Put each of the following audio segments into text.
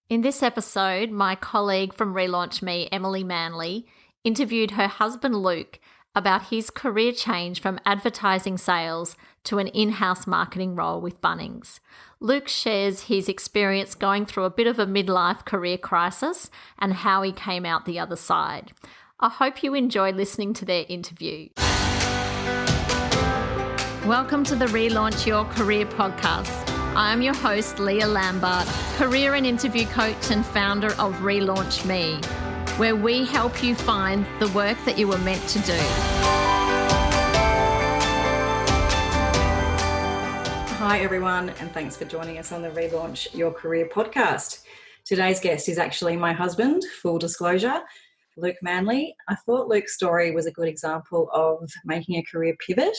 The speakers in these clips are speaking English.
In this episode, my colleague from Relaunch Me, Emily Manley, interviewed her husband Luke about his career change from advertising sales to an in-house marketing role with Bunnings. Luke shares his experience going through a bit of a midlife career crisis and how he came out the other side. I hope you enjoy listening to their interview. Welcome to the Relaunch Your Career podcast. I am your host, Leah Lambert, career and interview coach and founder of Relaunch Me, where we help you find the work that you were meant to do. Hi, everyone, and thanks for joining us on the Relaunch Your Career podcast. Today's guest is actually my husband, full disclosure, Luke Manley. I thought Luke's story was a good example of making a career pivot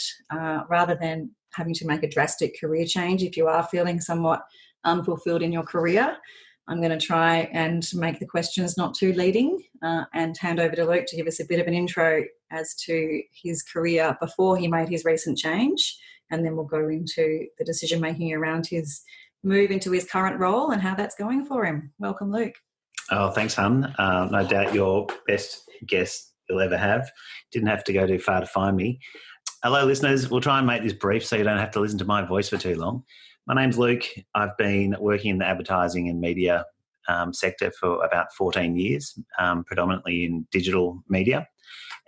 rather than having to make a drastic career change if you are feeling somewhat unfulfilled in your career. I'm going to try and make the questions not too leading and hand over to Luke to give us a bit of an intro as to his career before he made his recent change, and then we'll go into the decision-making around his move into his current role and how that's going for him. Welcome, Luke. Oh, thanks, hun. No doubt your best guest you'll ever have. Didn't have to go too far to find me. Hello, listeners. We'll try and make this brief so you don't have to listen to my voice for too long. My name's Luke. I've been working in the advertising and media sector for about 14 years, predominantly in digital media.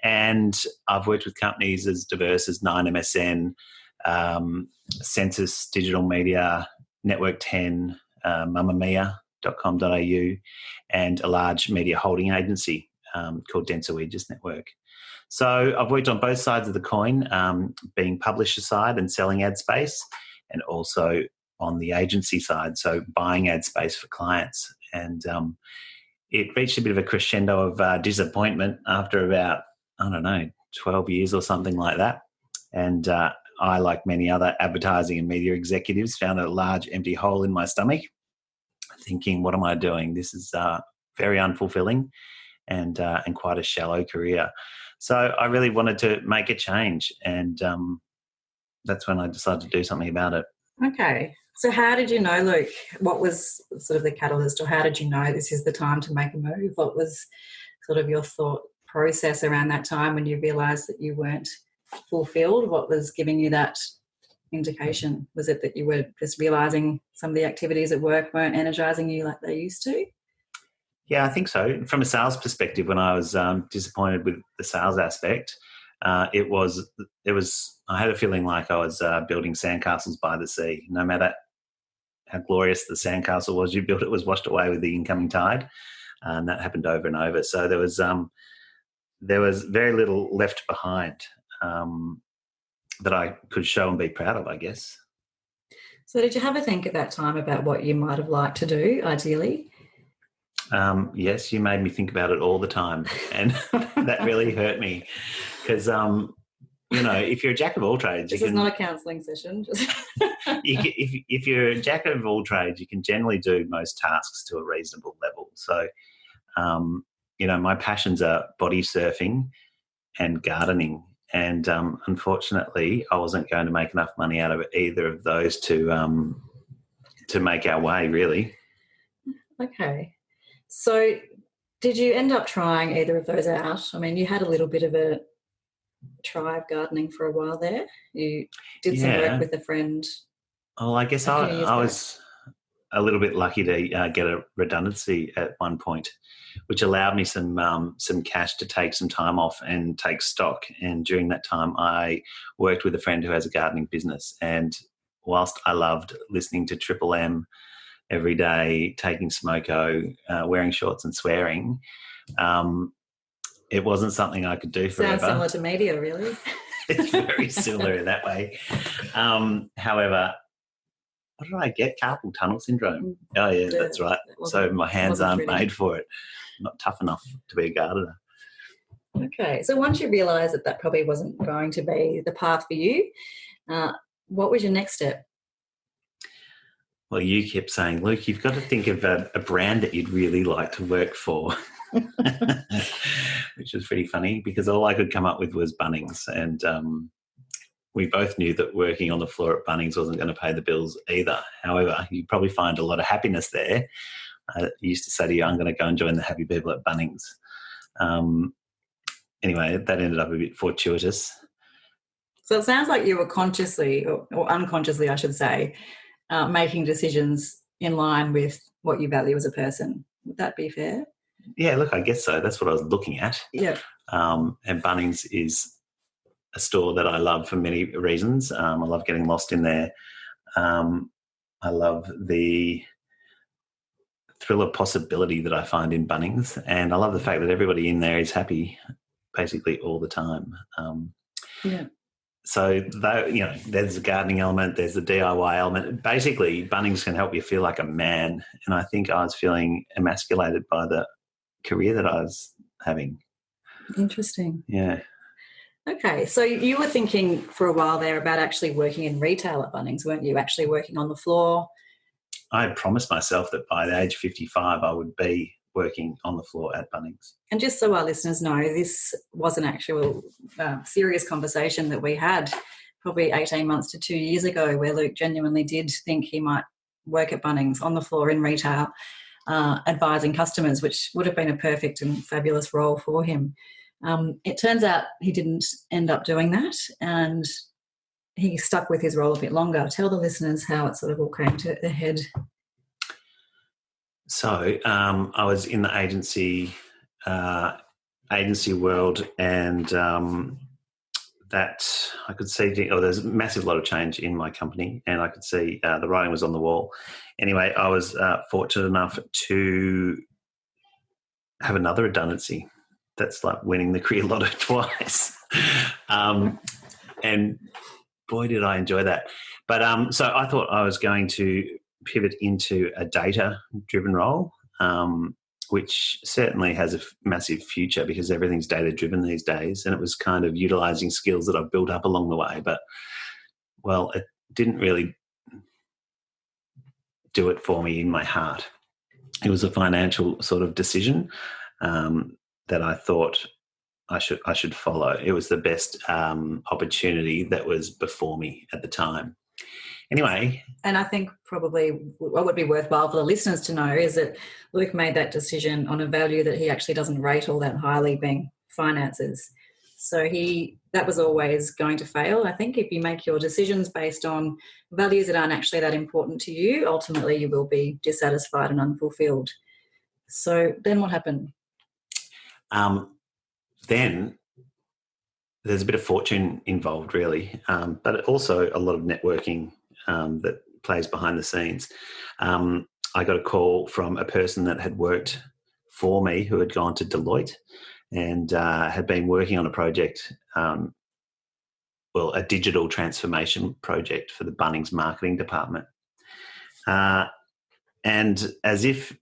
And I've worked with companies as diverse as Ninemsn, Census Digital Media, Network 10, Mamamia.com.au, and a large media holding agency called Denser Wedges Network. So I've worked on both sides of the coin, being publisher side and selling ad space, and also on the agency side, so buying ad space for clients. And it reached a bit of a crescendo of disappointment after about, 12 years or something like that. And I, like many other advertising and media executives, found a large empty hole in my stomach, thinking, what am I doing? This is very unfulfilling and quite a shallow career. So I really wanted to make a change, and that's when I decided to do something about it. Okay. So how did you know, Luke? What was sort of the catalyst, or how did you know this is the time to make a move? What was sort of your thought process around that time when you realised that you weren't fulfilled? What was giving you that indication? Was it that you were just realising some of the activities at work weren't energising you like they used to? Yeah, I think so. From a sales perspective, when I was disappointed with the sales aspect, it was. I had a feeling like I was building sandcastles by the sea. No matter how glorious the sandcastle was you built, it was washed away with the incoming tide, and that happened over and over. So there was very little left behind that I could show and be proud of, I guess. So did you have a think at that time about what you might have liked to do, ideally? Yes, you made me think about it all the time, and that really hurt me because, if you're a jack of all trades... This is not a counselling session. If you're a jack of all trades, you can generally do most tasks to a reasonable level. So, my passions are body surfing and gardening, and unfortunately, I wasn't going to make enough money out of either of those to make our way, really. Okay. So did you end up trying either of those out? I mean, you had a little bit of a try of gardening for a while there. You did some work with a friend. Well, I guess I was a little bit lucky to get a redundancy at one point, which allowed me some cash to take some time off and take stock. And during that time, I worked with a friend who has a gardening business. And whilst I loved listening to Triple M every day, taking smoko, wearing shorts and swearing, it wasn't something I could do forever. Sounds similar to media, really. It's very similar in that way. However, what did I get? Carpal tunnel syndrome. Oh, yeah, that's right. So my hands aren't made for it. I'm not tough enough to be a gardener. Okay. So once you realised that probably wasn't going to be the path for you, what was your next step? Well, you kept saying, Luke, you've got to think of a brand that you'd really like to work for, which was pretty funny because all I could come up with was Bunnings. And we both knew that working on the floor at Bunnings wasn't going to pay the bills either. However, you'd probably find a lot of happiness there. I used to say to you, I'm going to go and join the happy people at Bunnings. Anyway, that ended up a bit fortuitous. So it sounds like you were consciously or unconsciously, I should say, making decisions in line with what you value as a person. Would that be fair? Yeah, look, I guess so. That's what I was looking at. Yeah. And Bunnings is a store that I love for many reasons. I love getting lost in there. I love the thrill of possibility that I find in Bunnings, and I love the fact that everybody in there is happy basically all the time. Yeah. So, there's a gardening element, there's the DIY element. Basically, Bunnings can help you feel like a man, and I think I was feeling emasculated by the career that I was having. Interesting. Yeah. Okay, so you were thinking for a while there about actually working in retail at Bunnings, weren't you? Actually working on the floor. I had promised myself that by the age of 55 I would be working on the floor at Bunnings. And just so our listeners know, this was an actual serious conversation that we had probably 18 months to 2 years ago, where Luke genuinely did think he might work at Bunnings on the floor in retail, advising customers, which would have been a perfect and fabulous role for him. It turns out he didn't end up doing that, and he stuck with his role a bit longer. Tell the listeners how it sort of all came to a head. So I was in the agency world, and that I could see there's a massive lot of change in my company, and I could see the writing was on the wall. Anyway, I was fortunate enough to have another redundancy. That's like winning the career lotto twice. And boy, did I enjoy that. But so I thought I was going to pivot into a data-driven role, which certainly has a massive future because everything's data-driven these days, and it was kind of utilising skills that I've built up along the way. But, well, it didn't really do it for me in my heart. It was a financial sort of decision that I thought I should follow. It was the best opportunity that was before me at the time. Anyway. And I think probably what would be worthwhile for the listeners to know is that Luke made that decision on a value that he actually doesn't rate all that highly, being finances. So that was always going to fail. I think if you make your decisions based on values that aren't actually that important to you, ultimately you will be dissatisfied and unfulfilled. So then what happened? Then there's a bit of fortune involved, really, but also a lot of networking that plays behind the scenes. I got a call from a person that had worked for me who had gone to Deloitte and had been working on a project, a digital transformation project for the Bunnings marketing department. And as if,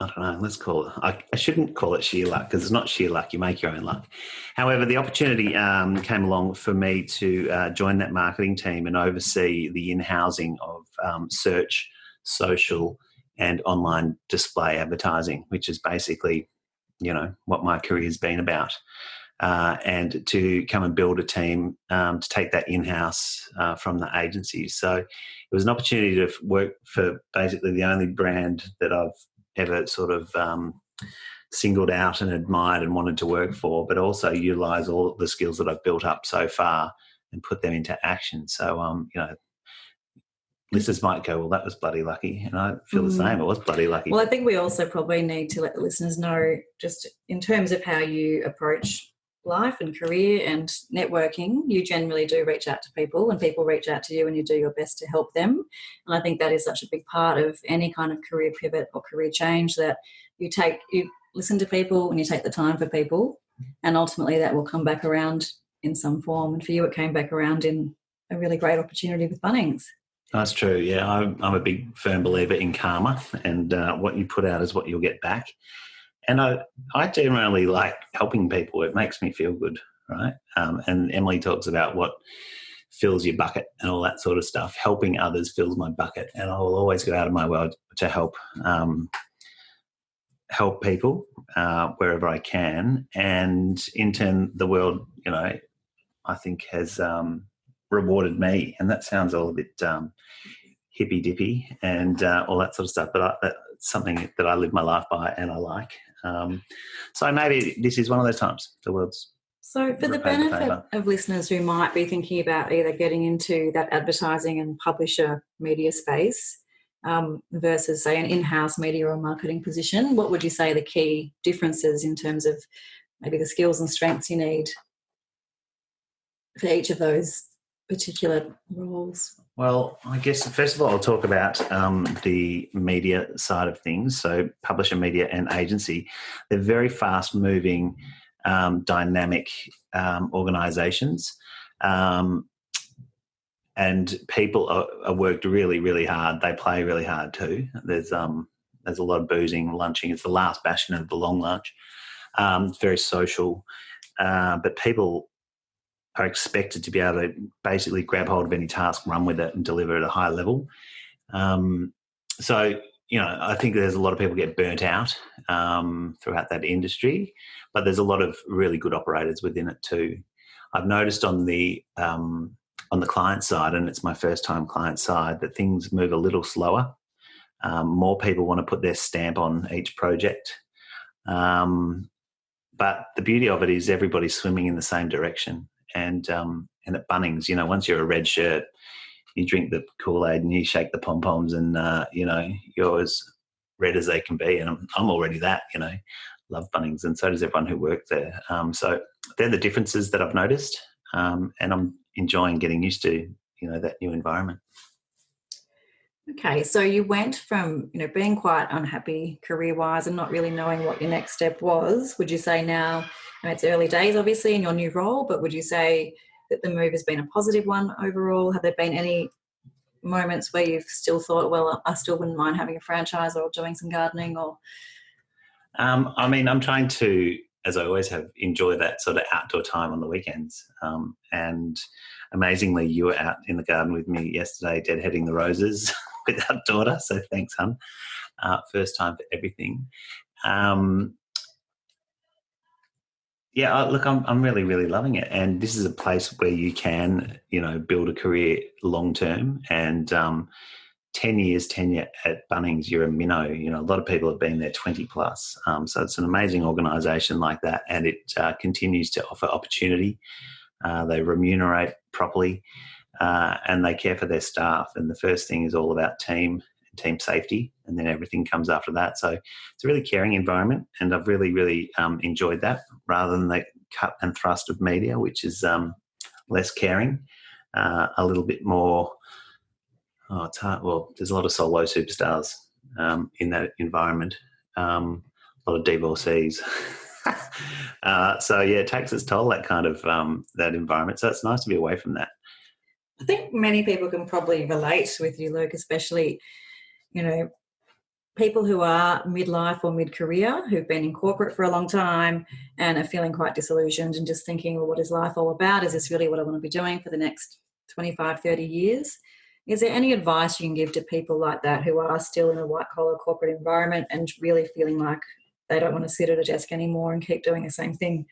I don't know, let's call it, I shouldn't call it sheer luck because it's not sheer luck, you make your own luck. However, the opportunity came along for me to join that marketing team and oversee the in-housing of search, social and online display advertising, which is basically, what my career has been about. And to come and build a team to take that in-house from the agency. So it was an opportunity to work for basically the only brand that I've ever sort of singled out and admired and wanted to work for, but also utilise all the skills that I've built up so far and put them into action. So, listeners might go, well, that was bloody lucky. And I feel the same. It was bloody lucky. Well, I think we also probably need to let the listeners know just in terms of how you approach life and career and networking, you generally do reach out to people and people reach out to you and you do your best to help them. And I think that is such a big part of any kind of career pivot or career change, that you listen to people and you take the time for people, and ultimately that will come back around in some form. And for you, it came back around in a really great opportunity with Bunnings. That's true. Yeah, I'm a big firm believer in karma, and what you put out is what you'll get back. And I generally like helping people. It makes me feel good, right? And Emily talks about what fills your bucket and all that sort of stuff. Helping others fills my bucket, and I will always go out of my way to help people wherever I can. And in turn, the world, I think has rewarded me. And that sounds all a bit hippy dippy and all that sort of stuff. But that's something that I live my life by and I like. So maybe this is one of those times. The world's So for the benefit of listeners who might be thinking about either getting into that advertising and publisher media space versus, say, an in-house media or marketing position, what would you say are the key differences in terms of maybe the skills and strengths you need for each of those particular roles? Well, I guess first of all, I'll talk about the media side of things. So publisher, media and agency, they're very fast-moving, dynamic organisations, and people are worked really, really hard. They play really hard too. There's a lot of boozing, lunching. It's the last bastion of the long lunch. It's very social, but people are expected to be able to basically grab hold of any task, run with it and deliver at a high level. So, I think there's a lot of people get burnt out throughout that industry, but there's a lot of really good operators within it too. I've noticed on the client side, and it's my first time client side, that things move a little slower. More people want to put their stamp on each project. But the beauty of it is everybody's swimming in the same direction. And at Bunnings, once you're a red shirt, you drink the Kool-Aid and you shake the pom-poms and, you're as red as they can be. And I'm already that, love Bunnings, and so does everyone who works there. So they're the differences that I've noticed, and I'm enjoying getting used to, that new environment. Okay, so you went from, being quite unhappy career-wise and not really knowing what your next step was. Would you say now, it's early days obviously in your new role, but would you say that the move has been a positive one overall? Have there been any moments where you've still thought, well, I still wouldn't mind having a franchise or doing some gardening? Or I'm trying to, as I always have, enjoy that sort of outdoor time on the weekends. And amazingly, you were out in the garden with me yesterday deadheading the roses with our daughter, so thanks, hun. First time for everything. Look, I'm really, really loving it, and this is a place where you can, build a career long term. And 10 years tenure at Bunnings, you're a minnow. A lot of people have been there 20 plus. So it's an amazing organisation like that, and it continues to offer opportunity. They remunerate properly, and they care for their staff. And the first thing is all about team safety, and then everything comes after that. So it's a really caring environment, and I've really, really enjoyed that, rather than the cut and thrust of media, which is less caring, a little bit more. Oh, it's hard. Well, there's a lot of solo superstars in that environment, a lot of divorcees. So it takes its toll, that kind of that environment. So it's nice to be away from that. I think many people can probably relate with you, Luke, especially, people who are midlife or mid-career, who've been in corporate for a long time and are feeling quite disillusioned and just thinking, well, what is life all about? Is this really what I want to be doing for the next 25, 30 years? Is there any advice you can give to people like that who are still in a white-collar corporate environment and really feeling like they don't want to sit at a desk anymore and keep doing the same thing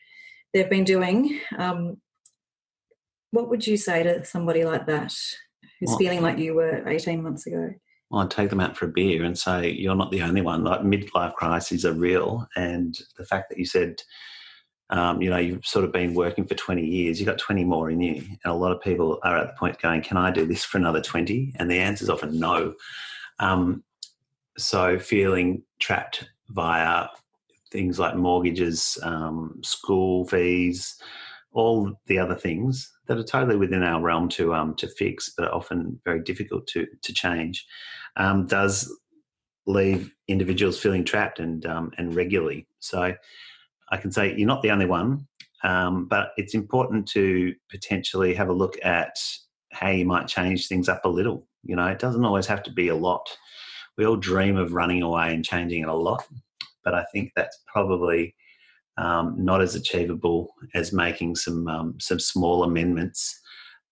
they've been doing? What would you say to somebody like that who's feeling like you were 18 months ago? Well, I'd take them out for a beer and say, you're not the only one. Like, midlife crises are real. And the fact that you said, you've sort of been working for 20 years, you've got 20 more in you. And a lot of people are at the point going, can I do this for another 20? And the answer is often no. So feeling trapped via things like mortgages, school fees, all the other things that are totally within our realm to fix, but are often very difficult to change, does leave individuals feeling trapped and regularly. So I can say you're not the only one, but it's important to potentially have a look at how you might change things up a little. It doesn't always have to be a lot. We all dream of running away and changing it a lot, but I think that's probably not as achievable as making some small amendments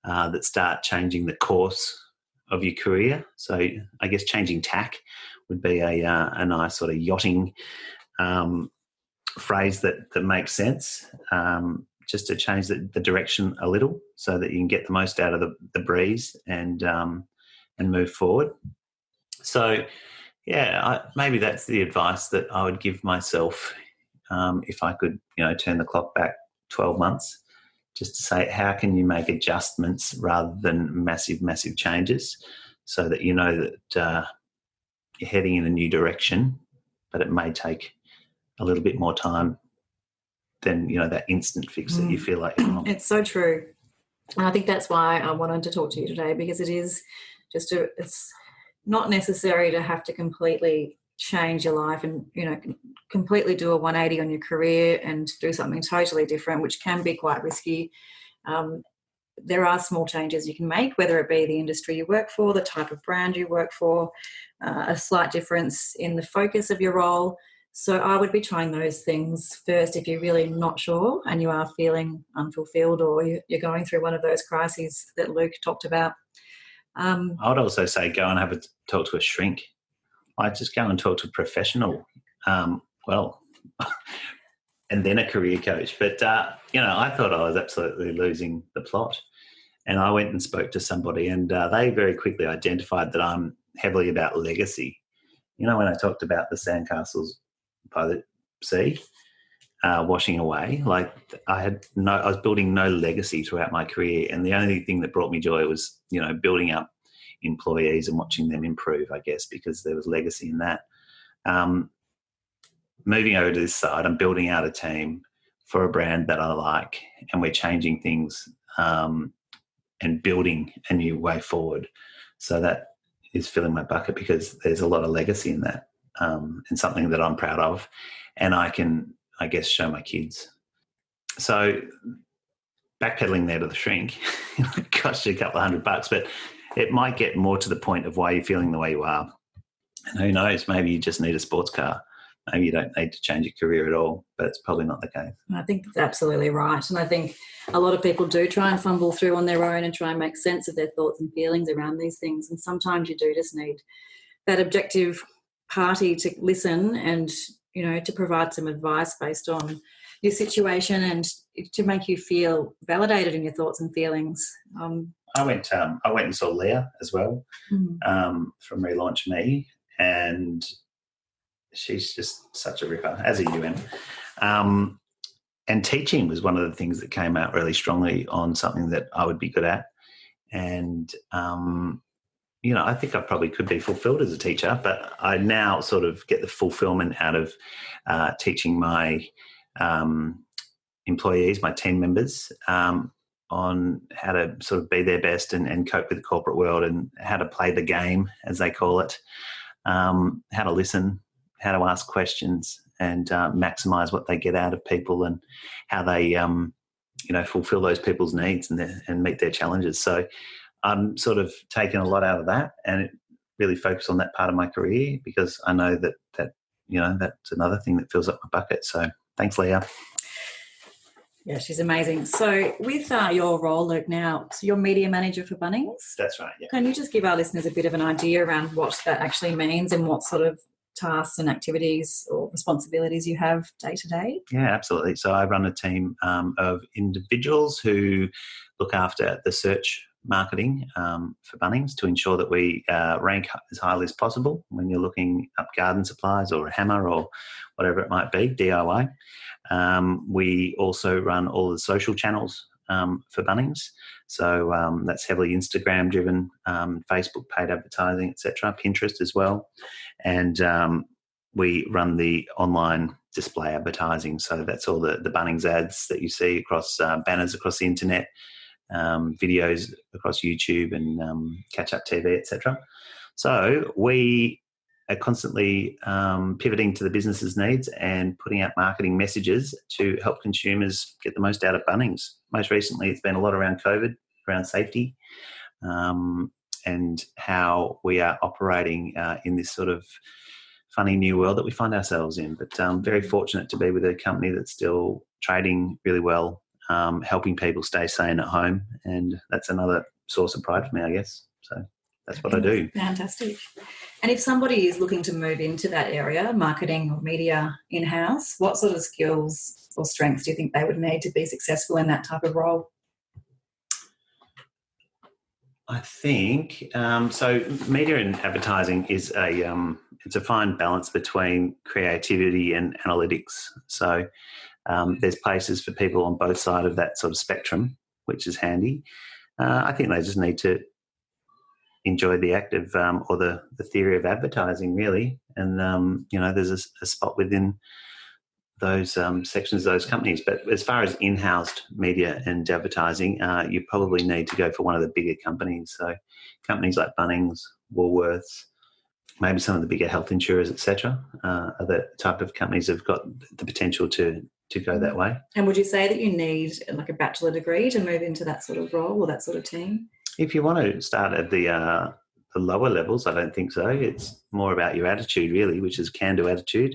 that start changing the course of your career. So I guess changing tack would be a nice sort of yachting phrase that makes sense, just to change the direction a little so that you can get the most out of the breeze and and move forward. So, yeah, maybe that's the advice that I would give myself if I could, turn the clock back 12 months, just to say, how can you make adjustments rather than massive, massive changes, so that you know that you're heading in a new direction, but it may take a little bit more time than, that instant fix that you feel like you're on. It's so true. And I think that's why I wanted to talk to you today, because it is it's not necessary to have to completely change your life and, completely do a 180 on your career and do something totally different, which can be quite risky. There are small changes you can make, whether it be the industry you work for, the type of brand you work for, a slight difference in the focus of your role. So I would be trying those things first if you're really not sure and you are feeling unfulfilled, or you're going through one of those crises that Luke talked about. I would also say go and have a talk to a shrink. Just go and talk to a professional, and then a career coach. But, I thought I was absolutely losing the plot. And I went and spoke to somebody, and they very quickly identified that I'm heavily about legacy. When I talked about the sandcastles by the sea washing away, I was building no legacy throughout my career. And the only thing that brought me joy was, building up employees and watching them improve, I guess, because there was legacy in that. Moving over to this side, I'm building out a team for a brand that I like, and we're changing things and building a new way forward. So that is filling my bucket, because there's a lot of legacy in that, and something that I'm proud of, and I can, I guess, show my kids. So backpedaling there to the shrink, it costs you a couple of $100, but it might get more to the point of why you're feeling the way you are. And who knows, maybe you just need a sports car. Maybe you don't need to change your career at all, but it's probably not the case. I think that's absolutely right. And I think a lot of people do try and fumble through on their own and try and make sense of their thoughts and feelings around these things. And sometimes you do just need that objective party to listen and, to provide some advice based on your situation and to make you feel validated in your thoughts and feelings. I went and saw Leah as well, from Relaunch Me, and she's just such a ripper, as a UN. And teaching was one of the things that came out really strongly on something that I would be good at. And, I think I probably could be fulfilled as a teacher, but I now sort of get the fulfillment out of teaching my employees, my team members, on how to sort of be their best and cope with the corporate world, and how to play the game, as they call it, how to listen, how to ask questions, and maximise what they get out of people, and how they, fulfil those people's needs and meet their challenges. So I'm sort of taking a lot out of that, and it really focus on that part of my career, because I know that that's another thing that fills up my bucket. So thanks, Leah. Yeah, she's amazing. So with your role, Luke, now, so you're media manager for Bunnings? That's right, yeah. Can you just give our listeners a bit of an idea around what that actually means and what sort of tasks and activities or responsibilities you have day to day? Yeah, absolutely. So I run a team of individuals who look after the search marketing for Bunnings to ensure that we rank as highly as possible when you're looking up garden supplies or a hammer or whatever it might be, DIY. We also run all the social channels for Bunnings. So that's heavily Instagram driven, Facebook paid advertising, etc., Pinterest as well. And we run the online display advertising. So that's all the Bunnings ads that you see across banners across the internet, videos across YouTube and catch-up TV, etc. So we are constantly pivoting to the business's needs and putting out marketing messages to help consumers get the most out of Bunnings. Most recently, it's been a lot around COVID, around safety, and how we are operating in this sort of funny new world that we find ourselves in. But I'm very fortunate to be with a company that's still trading really well, helping people stay sane at home, and that's another source of pride for me, I guess. So that's what I do. Fantastic. And if somebody is looking to move into that area, marketing or media in-house, what sort of skills or strengths do you think they would need to be successful in that type of role? I think so. Media and advertising is it's a fine balance between creativity and analytics. So there's places for people on both sides of that sort of spectrum, which is handy. I think they just need to enjoy the act of or the theory of advertising, really. And there's a spot within those sections of those companies. But as far as in-house media and advertising, you probably need to go for one of the bigger companies. So companies like Bunnings, Woolworths, maybe some of the bigger health insurers, etc., are the type of companies that have got the potential to go that way. And would you say that you need like a bachelor degree to move into that sort of role or that sort of team? If you want to start at the lower levels, I don't think so. It's more about your attitude, really, which is can-do attitude.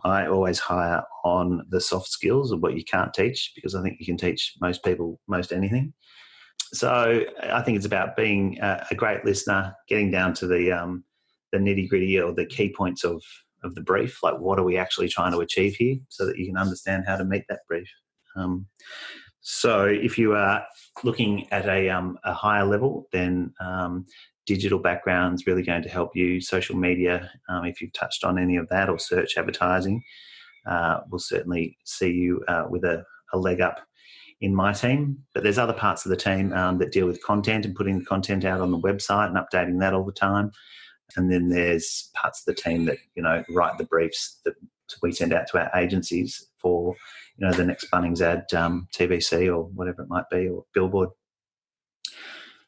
I always hire on the soft skills of what you can't teach, because I think you can teach most people most anything. So I think it's about being a great listener, getting down to the nitty-gritty or the key points of the brief, like what are we actually trying to achieve here, so that you can understand how to meet that brief. So if you are looking at a higher level, then digital background's really going to help you. Social media, if you've touched on any of that, or search advertising, will certainly see you with a leg up in my team. But there's other parts of the team that deal with content and putting the content out on the website and updating that all the time. And then there's parts of the team that, write the briefs that we send out to our agencies for, the next Bunnings ad, TVC or whatever it might be, or billboard.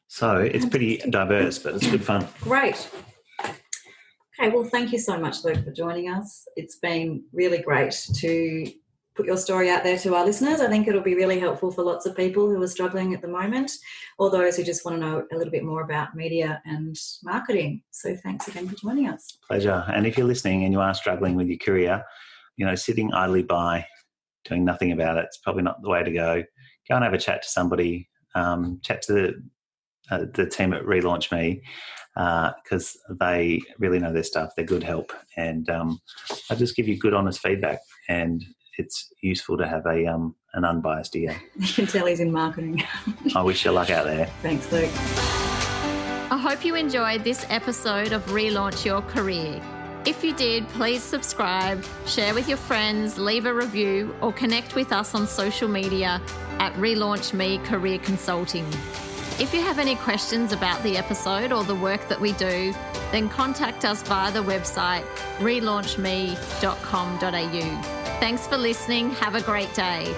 So it's pretty diverse, but it's good fun. Great. Okay, well, thank you so much, Luke, for joining us. It's been really great to put your story out there to our listeners. I think it'll be really helpful for lots of people who are struggling at the moment, or those who just want to know a little bit more about media and marketing. So thanks again for joining us. Pleasure. And if you're listening and you are struggling with your career, sitting idly by, doing nothing about it, it's probably not the way to go. Go and have a chat to somebody, chat to the team at Relaunch Me, because they really know their stuff. They're good help, and I just give you good, honest feedback, and it's useful to have an unbiased ear. You can tell he's in marketing. I wish you luck out there. Thanks, Luke. I hope you enjoyed this episode of Relaunch Your Career. If you did, please subscribe, share with your friends, leave a review, or connect with us on social media at Relaunch Me Career Consulting. If you have any questions about the episode or the work that we do, then contact us via the website relaunchme.com.au. Thanks for listening. Have a great day.